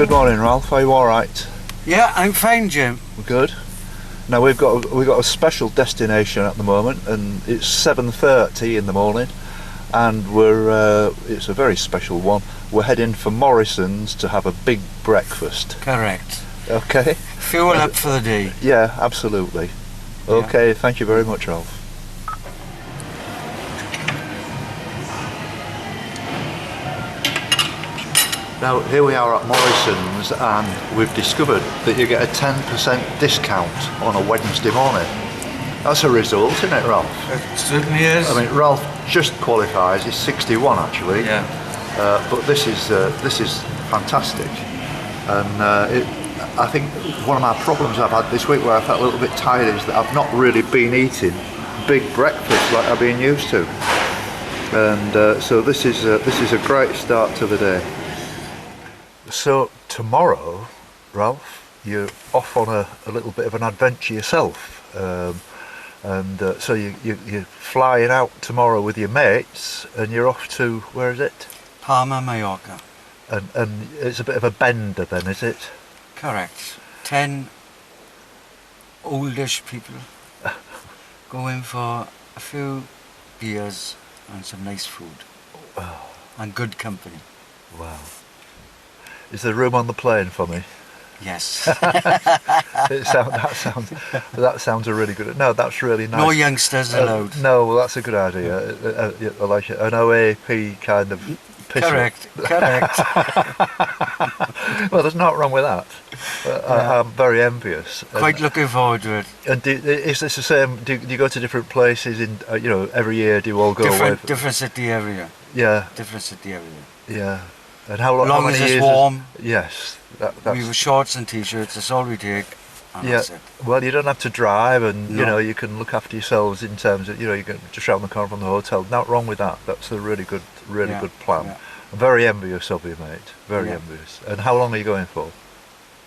Good morning, Ralph. Are you all right? Yeah, I'm fine, Jim. Good. Now we've got a special destination at the moment, and it's 7:30 in the morning, and it's a very special one. We're heading for Morrison's to have a big breakfast. Correct. Okay. Fuel up for the day. Yeah, absolutely. Okay. Yeah. Thank you very much, Ralph. Now here we are at Morrison's, and we've discovered that you get a 10% discount on a Wednesday morning. That's a result, isn't it, Ralph? It certainly is. I mean, Ralph just qualifies. He's 61 actually. Yeah. But this is fantastic, and I think one of my problems I've had this week, where I felt a little bit tired, is that I've not really been eating big breakfasts like I've been used to, and so this is a great start to the day. So tomorrow, Ralph, you're off on a little bit of an adventure yourself, and so you're flying out tomorrow with your mates, and you're off to, where is it? Palma, Mallorca. And it's a bit of a bender then, is it? Correct. 10 oldish people going for a few beers and some nice food. Wow. And good company. Wow. Is there room on the plane for me? Yes. That sounds a really good. No, that's really nice. No youngsters allowed. No, well, that's a good idea. I like it. An OAP kind of piss. Correct. Well, there's not wrong with that. I'm very envious. Quite looking forward to it. And is this the same? Do you go to different places in every year? Do you all go away? Different city every year. Yeah. Different city every year. Yeah. And how long? As long how as many it's years warm. Yes. We have shorts and t-shirts. That's all we take. And Yeah. that's it. Well, you don't have to drive, and No. you can look after yourselves in terms of you can just round the corner from the hotel. Not wrong with that. That's a really good plan. Yeah. I'm very envious of you, mate. Very Yeah. envious. And how long are you going for?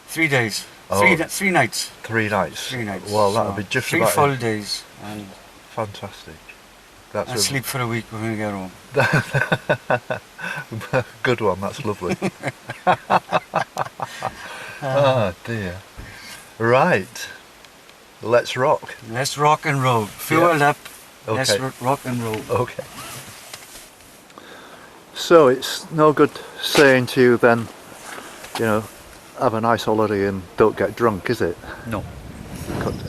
3 days. Oh. 3 nights. 3 nights. 3 nights. Well, that would So be just 3 about full days. And fantastic. That's I sleep for a week when we get home. good one. That's lovely. Oh dear. Right. Let's rock. Let's rock and roll. Fuel up. Okay. Let's rock and roll. Okay. So it's no good saying to you then, have a nice holiday and don't get drunk, is it? No.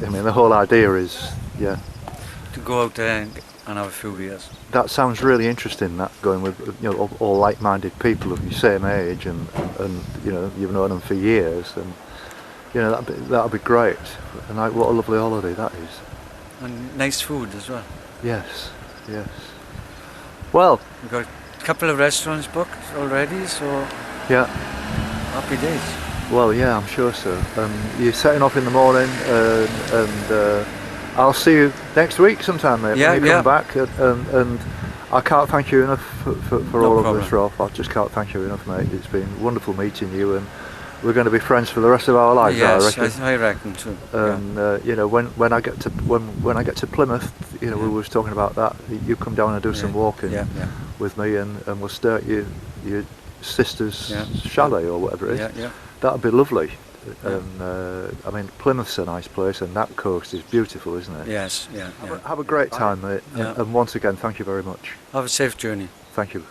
I mean, the whole idea is, To go out there and have a few beers. that sounds really interesting, that going with, all like-minded people of your same age, and you've known them for years, and, that'd be great. And what a lovely holiday that is. And nice food as well. Yes, yes. Well, We've got a couple of restaurants booked already, so yeah. happy days. Well, yeah, I'm sure so. You're setting off in the morning, and I'll see you next week sometime, mate. Yeah, when you come back, and I can't thank you enough for No all problem. of this, Ralph. I just can't thank you enough, mate. It's been wonderful meeting you, and we're going to be friends for the rest of our lives. Yes, I reckon. I reckon too. And when I get to Plymouth, we was talking about that. You come down and do some walking with me, and we'll stay at your sister's chalet or whatever it is. Yeah. That'd be lovely. And I mean, Plymouth's a nice place, and that coast is beautiful, isn't it? Yes, Have a great time, mate. Yeah. And once again, thank you very much. Have a safe journey. Thank you.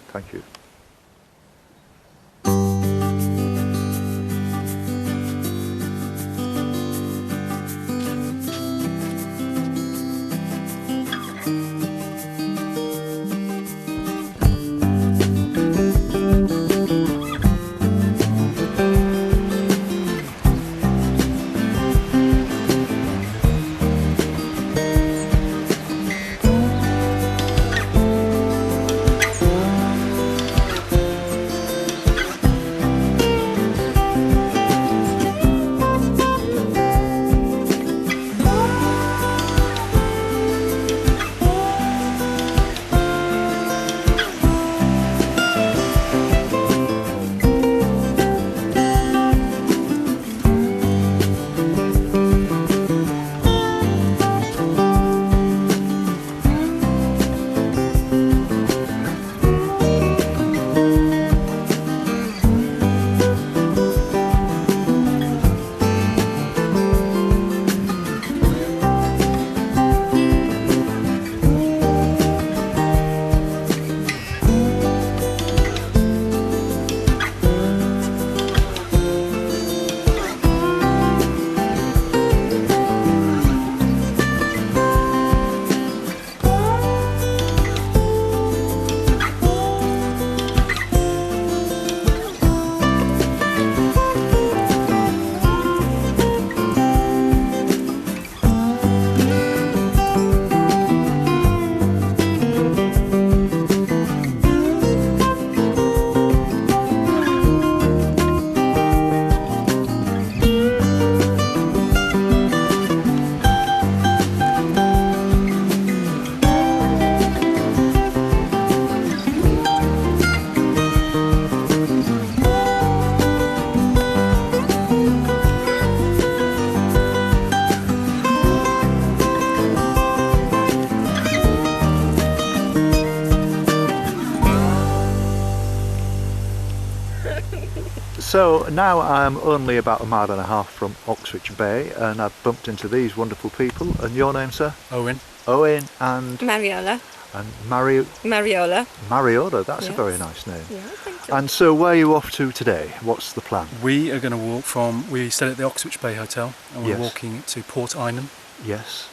So now I'm only about a mile and a half from Oxwich Bay, and I've bumped into these wonderful people. And your name, sir? Owen. Owen and Mariola. Mariola. Mariola. That's Yes. a very nice name. Yeah, thank you. And so where are you off to today? What's the plan? We are going to walk we stayed at the Oxwich Bay Hotel, and we're Yes. walking to Port Eynon, Yes.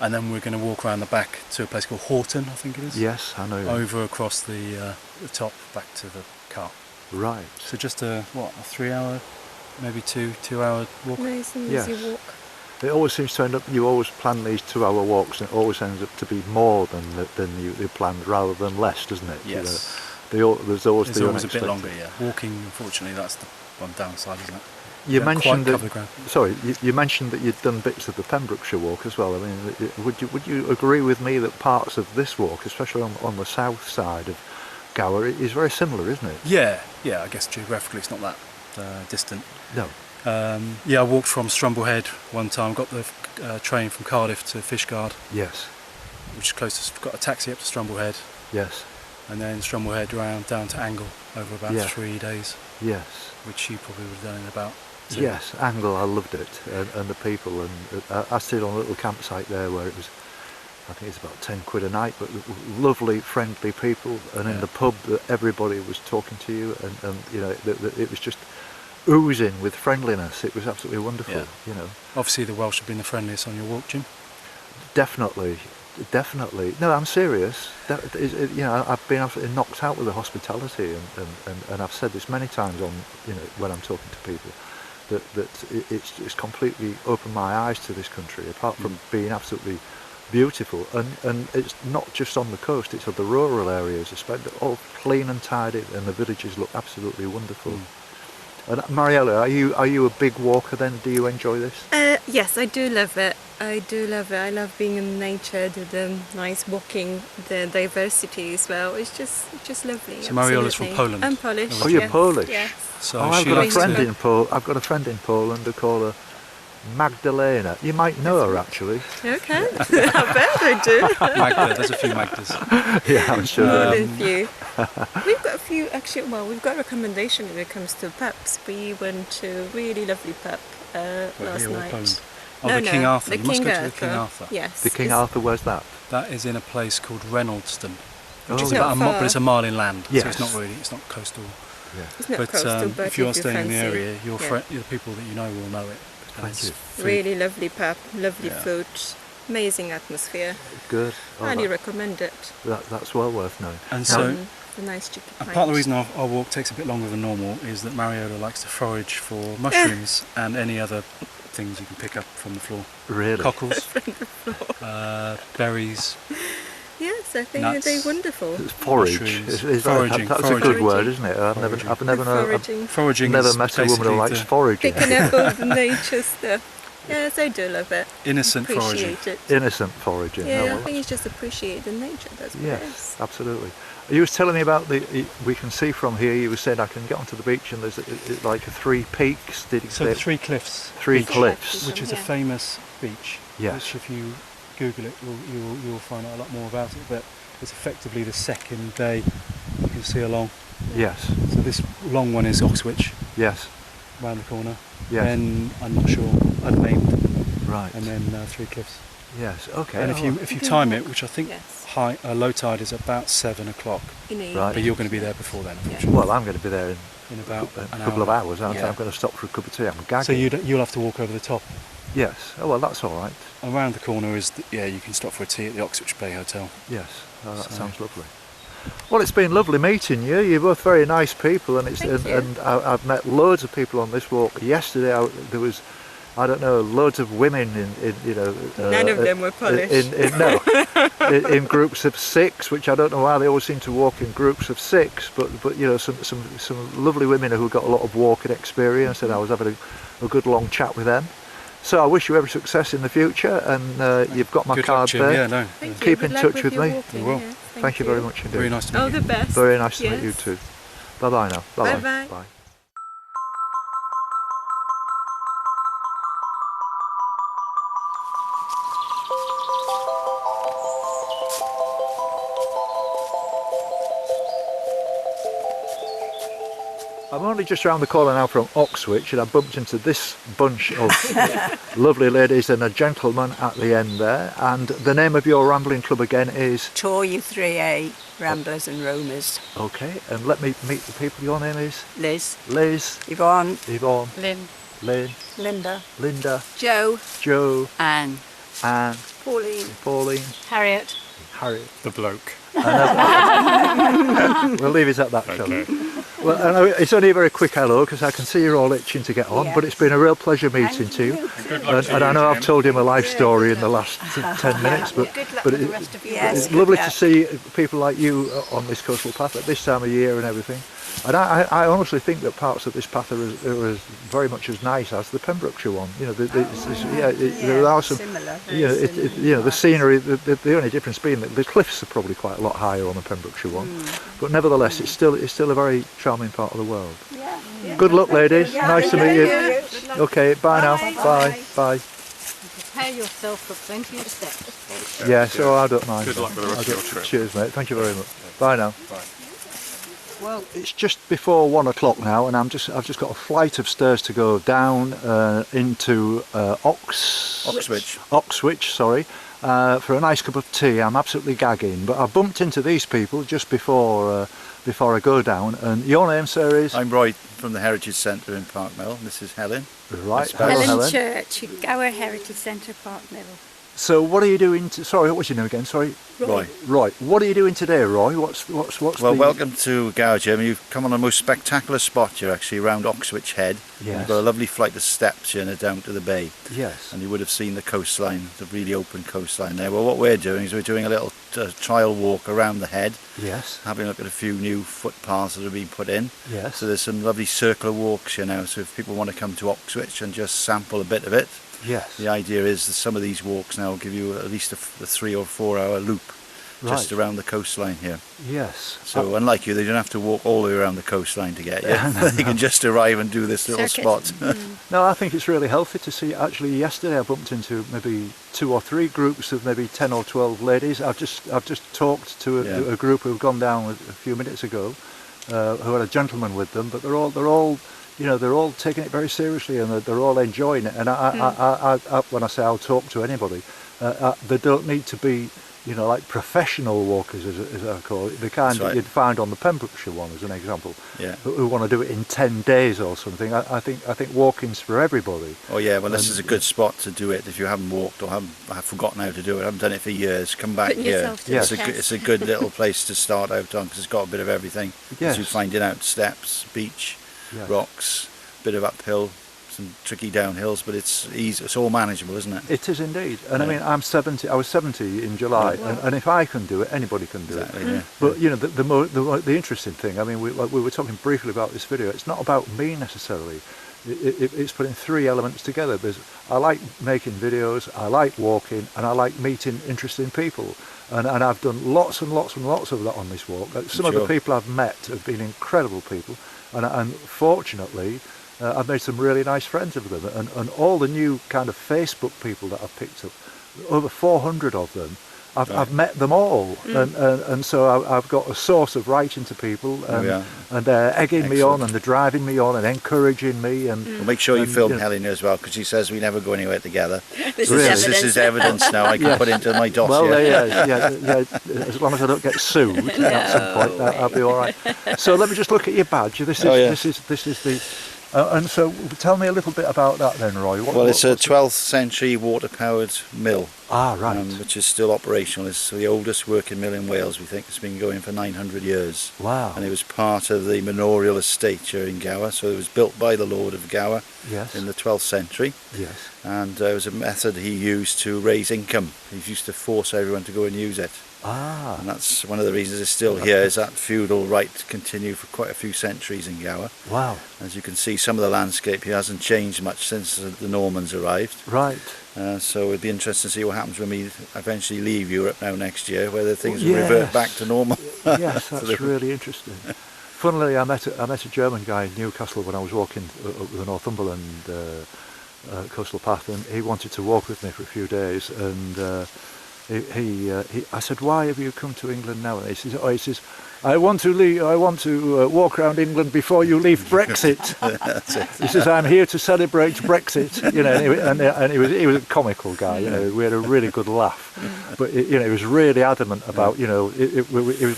and then we're going to walk around the back to a place called Horton, I think it is. Yes, I know. Over across the top back to the car. Right. So just a 3-hour, maybe 2-hour walk. Nice and Yes. easy walk. It always seems to end up, you always plan these 2-hour walks, and it always ends up to be more than you planned rather than less, doesn't it? Yes. There's always It's the always a bit unexpected. longer, yeah. Walking, unfortunately, that's the one downside, isn't it? You Don't mentioned quite that. cover the ground. Sorry, you mentioned that you'd done bits of the Pembrokeshire walk as well. I mean, would you agree with me that parts of this walk, especially on the south side of Gower, is very similar, isn't it? Yeah, I guess geographically it's not that distant. No. I walked from Strumblehead one time, got the train from Cardiff to Fishguard, Yes. which is closest, got a taxi up to Strumblehead, Yes. and then Strumblehead round down to Angle over about Yeah. 3 days, Yes. which you probably would have done in about 2. Yes, Angle, I loved it, and the people, and I stayed on a little campsite there where it was, I think it's about 10 quid a night, but lovely, friendly people, and in Yeah. the pub everybody was talking to you, and you know, it was just oozing with friendliness. It was absolutely wonderful, Yeah. you know. Obviously the Welsh have been the friendliest on your walk, Jim. Definitely. No, I'm serious. You know, I've been absolutely knocked out with the hospitality, and I've said this many times on, you know, when I'm talking to people, that it's completely opened my eyes to this country. Apart from being absolutely beautiful, and it's not just on the coast; it's on the rural areas, especially all clean and tidy, and the villages look absolutely wonderful. And Mariella, are you a big walker then? Do you enjoy this? Yes, I do love it. I love being in nature, the nice walking, the diversity as well. It's just lovely. So Mariola's from absolutely. Poland? I'm Polish. Oh, you're yes, Polish? Yes. So I've she got a likes friend to, in Poland. I call her Magdalena. You might know her actually. Okay. I bet I do. Magda, there's a few Magdas. Yeah, I'm sure. More than few. We've got a few actually. Well, we've got a recommendation when it comes to pubs. We went to a really lovely pub last here or night. Poland? Oh, the King Arthur. The You must King go to the Arthur. King Arthur. Yes. The King It's- Arthur, where's that? That is in a place called Reynoldston, which Oh. is Not about far. but it's a mile inland, so Yes. it's not coastal. It's not But coastal, but if you are staying in the fancy. area, Yeah. the people that you know will know it. And Thank it's you. food. Really lovely pub, lovely Yeah. food, amazing atmosphere. Good. Oh, Highly that- recommend it. that's well worth knowing. And Now, so, The nice chicken and pint. part of the reason our walk takes a bit longer than normal is that Mariola likes to forage for mushrooms and any other things you can pick up from the floor. Really? Cockles, berries. Yes, I think Nuts. they're wonderful. It's forage. Mushrooms. That's Foraging, a good foraging. word, isn't it? I've never known. Foraging, Foraging Never is met a woman who basically likes the foraging. picking up all the nature stuff. Yes, I do love it. innocent foraging. Appreciate it. Innocent foraging. Yeah, Oh, I well, think it's just appreciate the nature. That's what it yes, is. absolutely. You was telling me about we can see from here. You were saying I can get onto the beach and there's like 3 peaks. Did you So say the 3 cliffs, 3 beach, cliffs? which is a Yeah. famous beach. Yes. Which, if you Google it, you'll find out a lot more about it. But it's effectively the second bay you can see along. Yes. So this long one is Oxwich, Yes. round the corner. Yes. Then I'm not sure, unnamed, Right. and then 3 cliffs. Yes. Okay. And if you time it, which I think Yes. low tide is about 7 o'clock, In the Right. but you're going to be there before then, Yeah. unfortunately. Well, I'm going to be there In in about a an couple of hour. hours, aren't I? Yeah. I'm going to stop for a cup of tea. I'm gagging. So you'll have to walk over the top. Yes. Oh well, that's all right. Around the corner is you can stop for a tea at the Oxwich Bay Hotel. Yes. Oh, that So- sounds lovely. Well, it's been lovely meeting you. You're both very nice people, and Thank you. I've met loads of people on this walk. Yesterday, there was, I don't know, loads of women in you know. None of them were Polish. In groups of 6, which I don't know why they always seem to walk in groups of 6. But you know, some lovely women who got a lot of walking experience, and I was having a good long chat with them. So I wish you every success in the future, and you've got my Good card luck, Jim. there. Yeah, no. Thank you. Keep Good in luck touch with your me. walking, We will. yes. Thank you very much indeed. Very nice to meet All you. the best. Very nice to meet Yes. you too. Bye bye now. Bye Bye-bye. bye. I'm only just around the corner now from Oxwich, and I bumped into this bunch of lovely ladies and a gentleman at the end there. And the name of your rambling club again is? Tor U3A, Ramblers and Roamers. Okay, and let me meet the people. Your name is? Liz. Liz. Yvonne. Yvonne. Lynn. Lynn. Linda. Linda. Joe. Joe. Anne. Anne. Pauline. Pauline. Harriet. Harriet. The bloke. We'll leave it at that, shall we? Well, I know it's only a very quick hello because I can see you're all itching to get on, but it's been a real pleasure meeting to you. And I know I've told you my life story in the last 10 minutes, but it's lovely to see people like you on this coastal path at this time of year and everything. And I honestly think that parts of this path are as very much as nice as the Pembrokeshire one. You know, there are some. Similar. The scenery. The only difference being that the cliffs are probably quite a lot higher on the Pembrokeshire one, but nevertheless, it's still a very charming part of the world. Good luck, ladies. Nice to meet you. Okay, bye now. Bye. Prepare yourself for plenty of steps. Yeah, so I don't mind. Good luck with the rest of your trip. Cheers, mate. Thank you very much. Bye now. Bye. Well, it's just before 1 o'clock now, and I've just got a flight of stairs to go down into Oxwich, sorry, for a nice cup of tea. I'm absolutely gagging, but I bumped into these people just before I go down. And your name, sir, is? I'm Roy from the Heritage Centre in Park Mill. This is Helen. Right, Helen Helen. Church, Gower Heritage Centre, Park Mill. So what are you doing? Sorry, what's your name again? Sorry, Roy. Roy. What are you doing today, Roy? What's Well, welcome to Gower, Jim. You've come on a most spectacular spot here, actually, around Oxwich Head. Yes. You've got a lovely flight of steps here down to the bay. Yes. And you would have seen the coastline, the really open coastline there. Well, what we're doing is we're doing a little trial walk around the head. Yes. Having a look at a few new footpaths that have been put in. Yes. So there's some lovely circular walks here now. So if people want to come to Oxwich and just sample a bit of it, Yes. the idea is that some of these walks now will give you at least a 3 or 4 hour loop just around the coastline here. Yes. So unlike you, they don't have to walk all the way around the coastline to get you. They can just arrive and do this little spot. No, I think it's really healthy to see. Actually, yesterday I bumped into maybe 2 or 3 groups of maybe 10 or 12 ladies. I've just talked to a group who've gone down a few minutes ago, who had a gentleman with them, but they're all they're all taking it very seriously and they're all enjoying it. And I when I say I'll talk to anybody, they don't need to be, like professional walkers, as I call it, the kind that you'd find on the Pembrokeshire one, as an example, who want to do it in 10 days or something. I think walking's for everybody. Oh yeah, well this is a good spot to do it if you haven't walked or have forgotten how to do it. I haven't done it for years. Come back here. It's a good little place to start out on because it's got a bit of everything. Yes. As you find it out, steps, beach, rocks, bit of uphill, some tricky downhills, but it's easy. It's all manageable, isn't it? It is indeed. And I mean, I was 70 in July, and if I can do it, anybody can do it. Yeah. But the interesting thing, I mean, we were talking briefly about this video. It's not about me necessarily. It's putting 3 elements together. I like making videos, I like walking, and I like meeting interesting people. And I've done lots and lots and lots of that on this walk. Some of the people I've met have been incredible people, and fortunately I've made some really nice friends of them, and all the new kind of Facebook people that I've picked up, over 400 of them, I've met them all, and so I've got a source of writing to people, and they're egging me on, and they're driving me on, and encouraging me. And well, make sure you film Helen as well, because she says we never go anywhere together. This is evidence now. I can put into my dossier. Well, as long as I don't get sued at some point, I'll be all right. So let me just look at your badge. This is the. And so tell me a little bit about that then, Roy. It's a 12th century water-powered mill. Ah, right. Which is still operational. It's the oldest working mill in Wales, we think. It's been going for 900 years. Wow. And it was part of the manorial estate here in Gower. So it was built by the Lord of Gower in the 12th century. Yes. And it was a method he used to raise income. He used to force everyone to go and use it. Ah. And that's one of the reasons it's still here, is that feudal right continued for quite a few centuries in Gower. Wow. As you can see, some of the landscape here hasn't changed much since the Normans arrived. Right. So it'd be interesting to see what happens when we eventually leave Europe now next year, whether things will revert back to normal. Yes, that's really interesting. Funnily, I met a German guy in Newcastle when I was walking up the Northumberland coastal path, and he wanted to walk with me for a few days, and I said, why have you come to England now? And he says, I want to walk around England before you leave Brexit. He says, I'm here to celebrate Brexit. You know, and he was a comical guy. You know, we had a really good laugh. But you know, he was really adamant about, you know, it was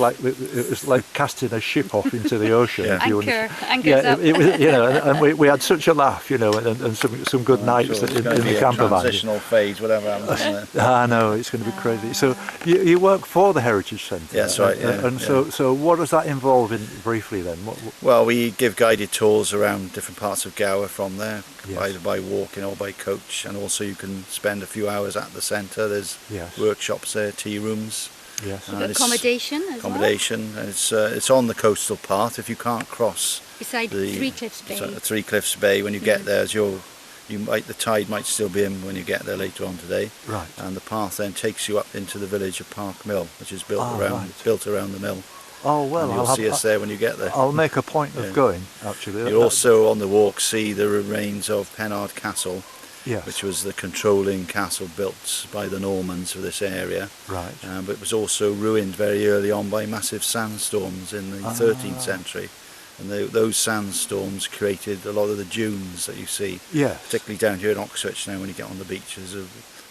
like casting a ship off into the ocean. Anchors up. It was, you know, and we had such a laugh, you know, and some good nights in the camper van. Transitional phase, whatever happens. I know, it's going to be crazy. So you work for the Heritage Centre. That's right. So what does that involve in briefly then? Well, we give guided tours around different parts of Gower from there, either by walking or by coach, and also you can spend a few hours at the centre. There's workshops there, tea rooms. Yes. Accommodation as well. And it's on the coastal path. If you can't cross beside Three Cliffs Bay. Three Cliffs Bay, when you get there, the tide might still be in when you get there later on today. Right. And the path then takes you up into the village of Park Mill, which is built around the mill. Oh well, and you'll see us there when you get there. I'll make a point of going. Actually, you'll also on the walk see the remains of Pennard Castle. Yes. Which was the controlling castle built by the Normans for this area. Right. But it was also ruined very early on by massive sandstorms in the 13th century. And those sandstorms created a lot of the dunes that you see. Yes. Particularly down here in Oxwich now when you get on the beach, there's a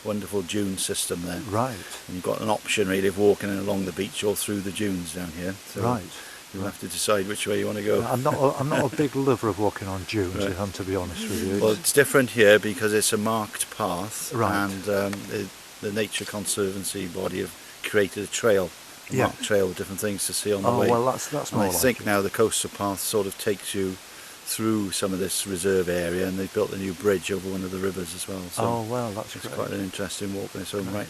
wonderful dune system there. Right. And you've got an option really of walking along the beach or through the dunes down here. So right. You'll have to decide which way you want to go. I'm not a big lover of walking on dunes, if I'm to be honest with you. Well, it's different here because it's a marked path, right. And the Nature Conservancy body have created a trail, marked trail with different things to see on the way. Oh well, that's more. I think now the coastal path sort of takes you through some of this reserve area, and they've built a new bridge over one of the rivers as well. So oh well, that's it's quite an interesting walk in its own right.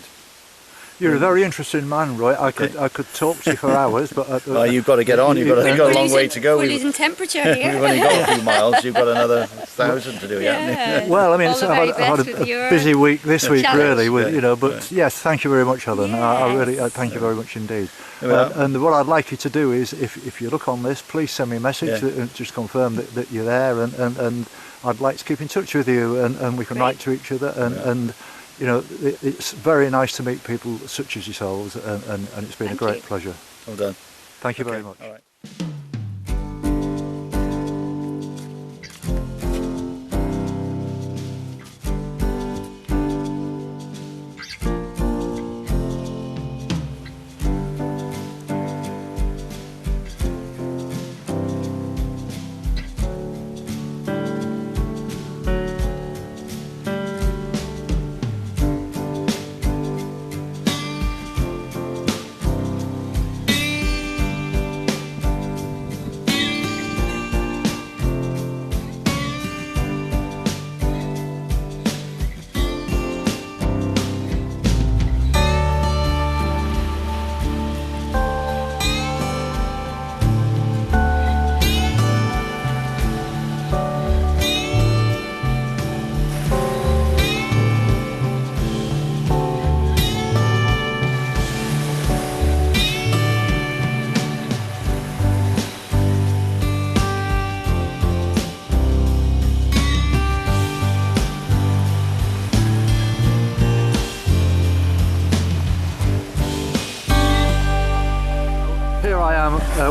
You're a very interesting man, Roy. I could talk to you for hours, but you've got to get on. You've got a long way to go. We're losing temperature here. We've only got a few miles. You've got another 1,000 to do yet. Well, I mean, I've had a busy week this week, really. With you know, but yes, thank you very much, Helen. Yes. I thank you very much indeed. And what I'd like you to do is, if you look on this, please send me a message and just confirm that you're there, and I'd like to keep in touch with you, and we can write to each other, and you know, it's very nice to meet people such as yourselves, and it's been a great pleasure. Well done. Thank you very much. All right.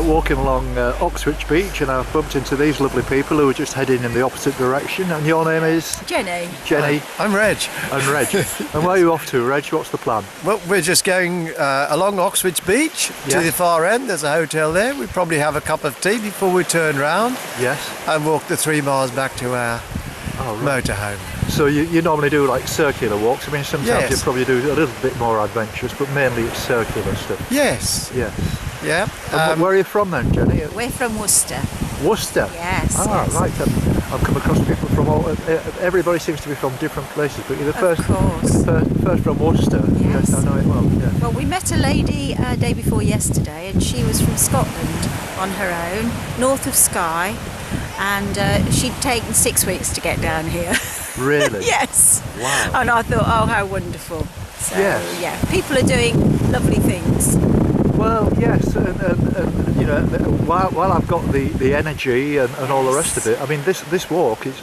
Walking along Oxwich Beach, and I've bumped into these lovely people who are just heading in the opposite direction. And your name is? Jenny. Jenny. I'm Reg. And Reg. And where are you off to, Reg? What's the plan? Well, we're just going along Oxwich Beach to the far end. There's a hotel there. We probably have a cup of tea before we turn round. Yes. And walk the 3 miles back to our motorhome. So you normally do like circular walks. I mean, sometimes you probably do a little bit more adventurous, but mainly it's circular stuff. Yes. Yes. Yeah. Where are you from then, Jenny? We're from Worcester. Worcester? Yes. Right. I've come across people from everybody seems to be from different places, but you're the first from Worcester. Yes. I know it well. Yeah. Well, we met a lady day before yesterday, and she was from Scotland on her own, north of Skye, and she'd taken 6 weeks to get down here. Really? Yes. Wow. And I thought, oh, how wonderful. So, yeah, people are doing lovely things. Well, yes, and you know, while I've got the energy and all the rest of it, I mean, this walk is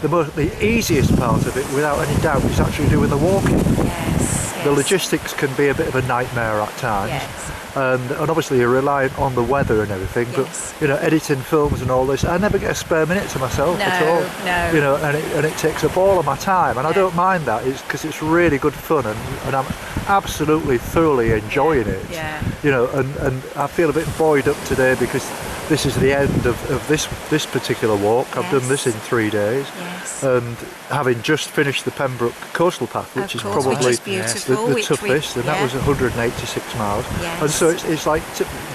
the easiest part of it, without any doubt, is actually doing the walking. Yes. the logistics can be a bit of a nightmare at times. Yes. And obviously you're reliant on the weather and everything, Yes. but editing films and all this, I never get a spare minute to myself at all. No. And it takes up all of my time, and I don't mind that. It's because it's really good fun, and I'm absolutely thoroughly enjoying it. Yeah. And I feel a bit buoyed up today because this is the end of this particular walk. I've done this in 3 days. Yes. And having just finished the Pembroke Coastal Path, which is course, probably which is beautiful, the toughest, and that was 186 miles. Yes. And so it's like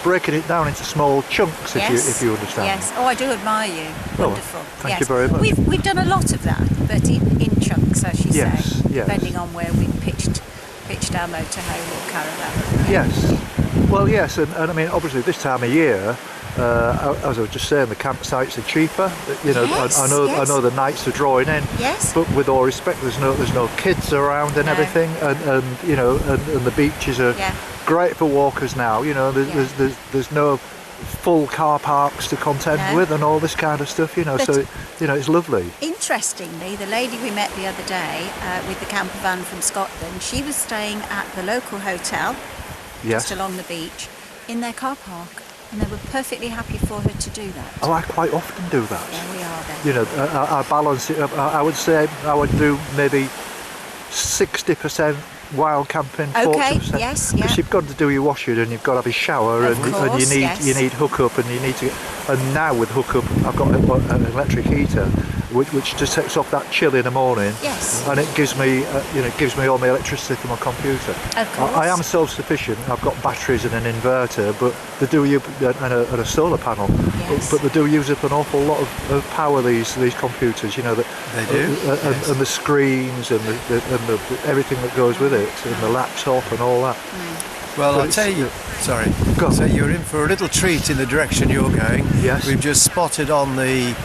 breaking it down into small chunks, if you understand. Yes. Oh, I do admire you. Wonderful. Thank you very much. We've done a lot of that, but in chunks, as you say, Yes. depending on where we pitched our motorhome or caravan. Yes. Well, yes, and I mean, obviously this time of year, as I was just saying, the campsites are cheaper. Yes, I know the nights are drawing in. Yes. But with all respect, there's no kids around and everything, and the beaches are great for walkers now. There's no full car parks to contend with and all this kind of stuff. So it's lovely. Interestingly, the lady we met the other day with the camper van from Scotland, she was staying at the local hotel just along the beach in their car park. And they were perfectly happy for her to do that. Oh, I quite often do that. There we are then. I balance it up. I would say I would do maybe 60% wild camping, 40%. Yes, Because you've got to do your washing and you've got to have your shower, and you need hookup, and you need to. And now with hookup, I've got an electric heater, which just takes off that chill in the morning. Yes. And it gives me, gives me all my electricity for my computer. Of course. I am self-sufficient. I've got batteries and an inverter, but they do and a solar panel. Yes. But they do use up an awful lot of power. These computers, They do. And the screens and the everything that goes with it, and the laptop and all that. Well, But I'll tell you, sorry. Go on. So you're in for a little treat in the direction you're going. Yes. We've just spotted on the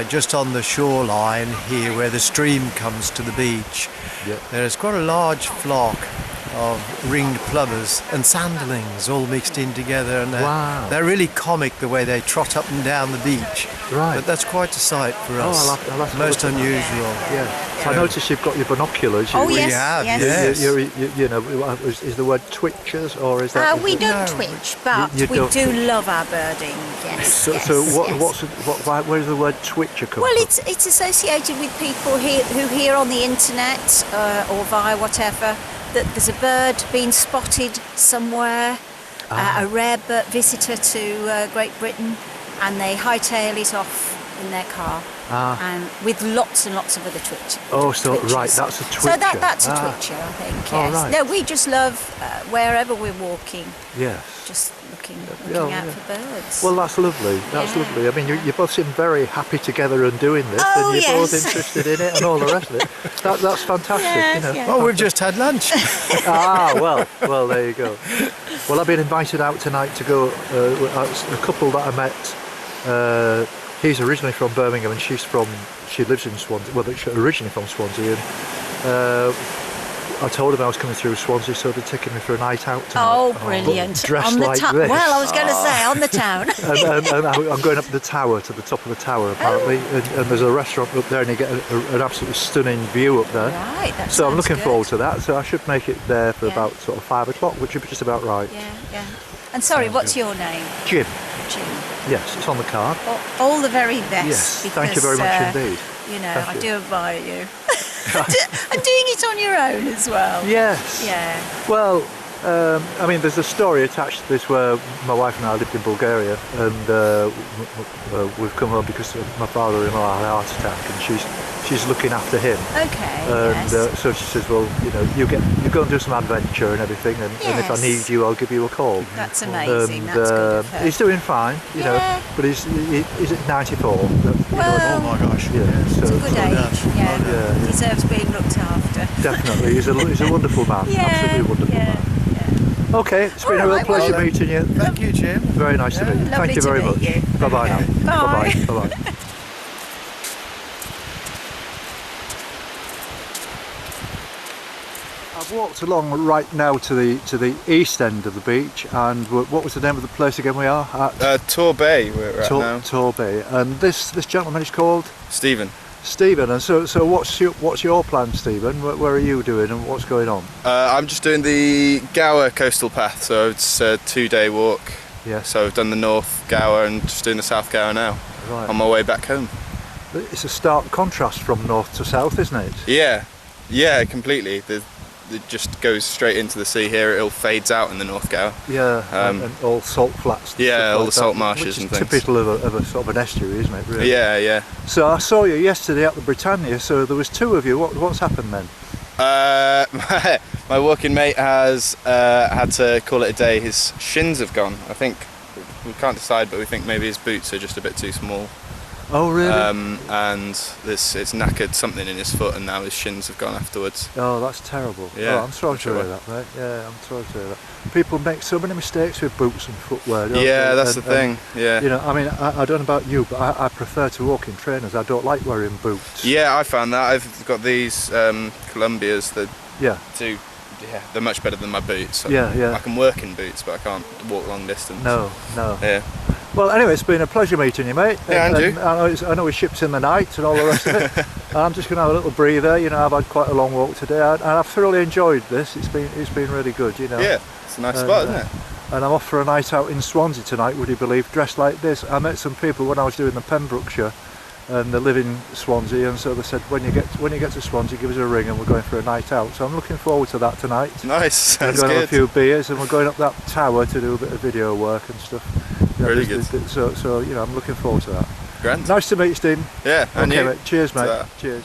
just on the shoreline here where the stream comes to the beach. Yep. There's quite a large flock of ringed plovers and sanderlings all mixed in together, and they're really comic the way they trot up and down the beach. Right. But that's quite a sight for us. I'll have to Most look at that. unusual. Yeah. I notice you've got your binoculars. Oh, We yes, have, yes. yes. Is the word twitchers, or is that? We don't twitch, but You we don't do twitch. love our birding. Yes. So where does the word twitcher come Well, from? it's associated with people who hear on the internet or via whatever that there's a bird being spotted somewhere, a rare visitor to Great Britain, and they hightail it off in their car, and with lots and lots of other twitchers. Oh, so right, that's a twitcher. So that's a twitcher, I think. Yes. Oh, right. No, we just love wherever we're walking. Yes. Just looking Yeah, out for birds. Well, that's lovely. That's lovely. I mean, you both seem very happy together and doing this, Oh, and you're both yes. interested in it and all the rest of it. That's fantastic. Yes, yes. Well, we've just had lunch. Well, there you go. Well, I've been invited out tonight to go. A couple that I met. He's originally from Birmingham, and she lives in Swansea. Well, she's originally from Swansea, and I told him I was coming through Swansea, so they're taking me for a night out tonight. Oh, brilliant. Dressed on the like this. Well, I was going to say, on the town. and I'm going up the tower, to the top of the tower apparently, and there's a restaurant up there, and you get an absolutely stunning view up there. Right, that So I'm sounds looking good. forward to that, so I should make it there for about sort of 5 o'clock, which would be just about right. Yeah. And sorry, what's your name? Jim, Jim. yes, it's on the card. All the very best. Yes, because, thank you very much indeed. I Thank you. do admire you. And doing it on your own as well. Yes. Yeah. Well, I mean, there's a story attached to this where my wife and I lived in Bulgaria, and we've come home because my father-in-law had a heart attack, and she's looking after him. Okay. And Yes. so she says, well, you go and do some adventure and everything, and if I Yes. need you, I'll give you a call. That's amazing. And That's good of her. he's doing fine, Yeah. but he's at 94. Well, Oh my gosh. Yeah, so it's a good age. Yeah. yeah. He deserves being looked after. definitely, he's a wonderful man. Absolutely wonderful man. Okay, it's been a real Alright, well, pleasure meeting you. Thank you, Jim. Very nice to meet you. Thank Lovely you to very meet much. you. Bye bye now. Bye. Bye bye. I've walked along right now to the east end of the beach, and what was the name of the place again we are at? Tor Bay we're at now. Tor Bay. And this gentleman is called? Stephen. Stephen, and so what's your plan, Stephen? Where are you doing and what's going on? I'm just doing the Gower coastal path, so it's a 2-day walk. Yeah. So I've done the North Gower and just doing the South Gower now. Right. On my way back home. It's a stark contrast from north to south, isn't it? Yeah, completely. It just goes straight into the sea here. It all fades out in the North Gower. Yeah, and all salt flats. Yeah, all like the salt that, marshes and things. Typical of a sort of an estuary, isn't it? Really? Yeah. So I saw you yesterday at the Britannia. So there was 2 of you. What's happened then? My walking mate has had to call it a day. His shins have gone. I think we can't decide, but we think maybe his boots are just a bit too small. Oh really? And it's knackered something in his foot, and now his shins have gone afterwards. Oh, that's terrible. Yeah, I'm sorry to hear that, mate. Yeah, I'm sorry to hear that. People make so many mistakes with boots and footwear. Don't Yeah, they? that's the thing. Yeah. You know, I mean, I don't know about you, but I prefer to walk in trainers. I don't like wearing boots. Yeah, I found that. I've got these Columbias that they're much better than my boots. Yeah. I can work in boots, but I can't walk long distance. No. Yeah. Well, anyway, it's been a pleasure meeting you, mate. Yeah, and you. I know his ship's in the night and all the rest of it. I'm just going to have a little breather. You know, I've had quite a long walk today, and I've thoroughly enjoyed this. It's been really good. You know. Yeah, it's a nice spot, isn't it? And I'm off for a night out in Swansea tonight. Would you believe? Dressed like this. I met some people when I was doing the Pembrokeshire, and they live in Swansea, and so they said when you get to Swansea, give us a ring, and we're going for a night out. So I'm looking forward to that tonight. Nice, sounds we're going to good. have a few beers, and we're going up that tower to do a bit of video work and stuff. You know, really good. So you know, I'm looking forward to that. Grand. Nice to meet you, Stephen. Yeah, and okay, you. Mate. Cheers, mate. Ta. Cheers.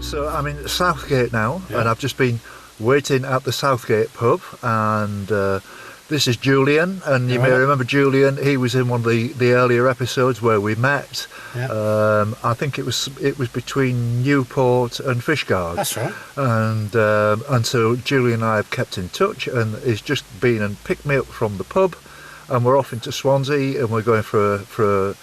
So I'm in Southgate now, and I've just been waiting at the Southgate pub, and this is Julian, and you may remember Julian. He was in one of the earlier episodes where we met. I think it was between Newport and Fishguard. That's right. And so Julian and I have kept in touch, and he's just been and picked me up from the pub, and we're off into Swansea, and we're going for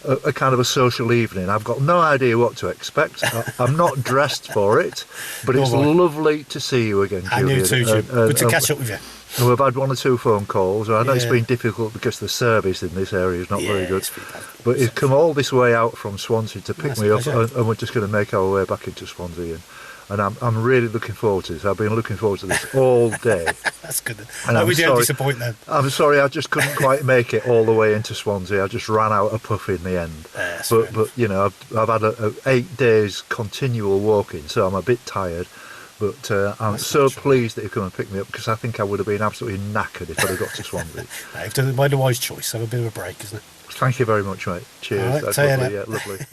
a kind of a social evening. I've got no idea what to expect. I'm not dressed for it, but it's lovely to see you again, Julian. I knew too, Jim. Good to catch up with you. And we've had 1 or 2 phone calls. I know it's been difficult because the service in this area is not very good. But he's come all this way out from Swansea to pick me up, and we're just going to make our way back into Swansea. And I'm really looking forward to this. I've been looking forward to this all day. That's good. And we didn't disappoint then. I'm sorry, I just couldn't quite make it all the way into Swansea. I just ran out of puff in the end. But you know, I've had 8 days continual walking, so I'm a bit tired. But I'm so pleased that you come and pick me up, because I think I would have been absolutely knackered if I'd have got to Swansea. You've made a wise choice. Have a bit of a break, isn't it? Thank you very much, mate. Cheers. Right, that's lovely. Yeah, lovely.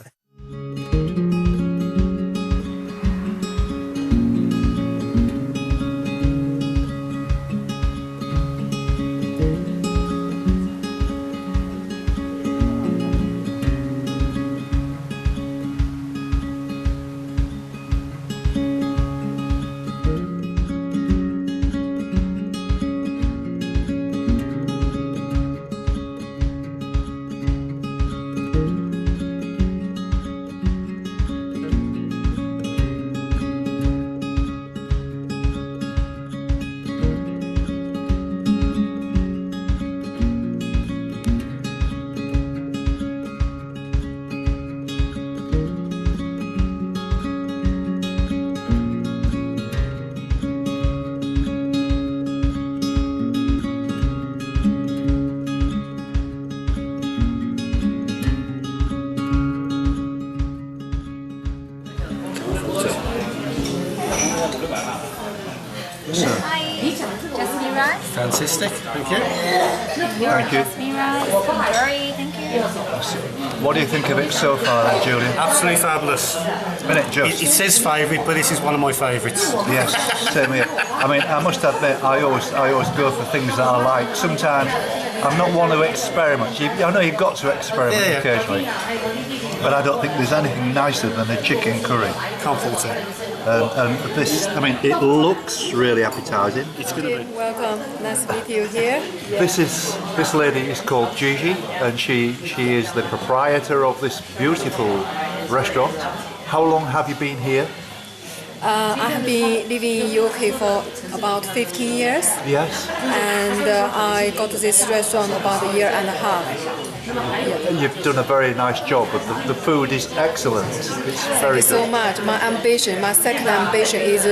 Artistic, thank you. Thank you. Thank you. What do you think of it so far then, Julian? Absolutely fabulous. Isn't it just? It says favourite, but this is one of my favourites. Yes, same here. I mean, I must admit, I always go for things that I like. Sometimes I'm not one to experiment. I know you've got to experiment occasionally, but I don't think there's anything nicer than a chicken curry. Can't fault it. And this, I mean, it looks really appetising. It's going to be. Welcome. Nice to meet you here. This lady is called Gigi, and she is the proprietor of this beautiful restaurant. How long have you been here? I have been living in UK for about 15 years. Yes. And I got to this restaurant about a year and a half. You've done a very nice job, but the food is excellent. It's very good. Thank you so much. My second ambition is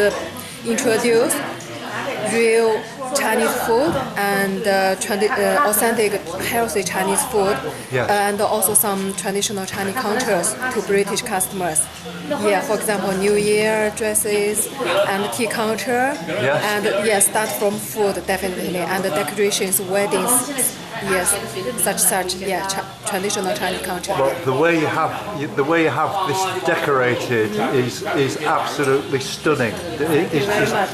introduce real Chinese food and authentic, healthy Chinese food, and also some traditional Chinese cultures to British customers. Yeah, for example, New Year dresses and tea culture, and start from food definitely, and the decorations, weddings. Yes, such traditional Chinese culture. Well, the way you have this decorated is absolutely stunning.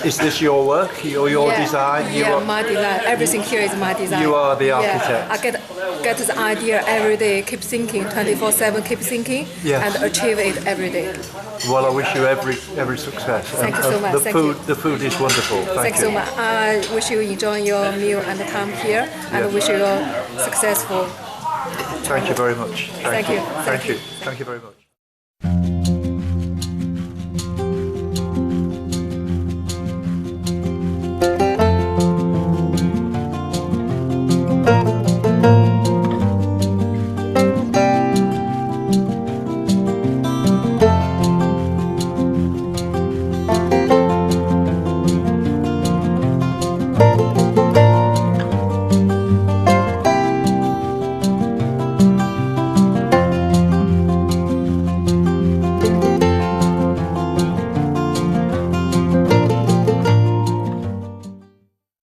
Is this your work, or your design? My design. Everything here is my design. You are the architect. I get the idea every day. Keep thinking, 24/7. Keep thinking, and achieve it every day. Well, I wish you every success. Thank you so much. The food is wonderful. Thank you so much. I wish you enjoy your meal and time here, and wish you successful. Thank you very much. Thank you. Thank you very much.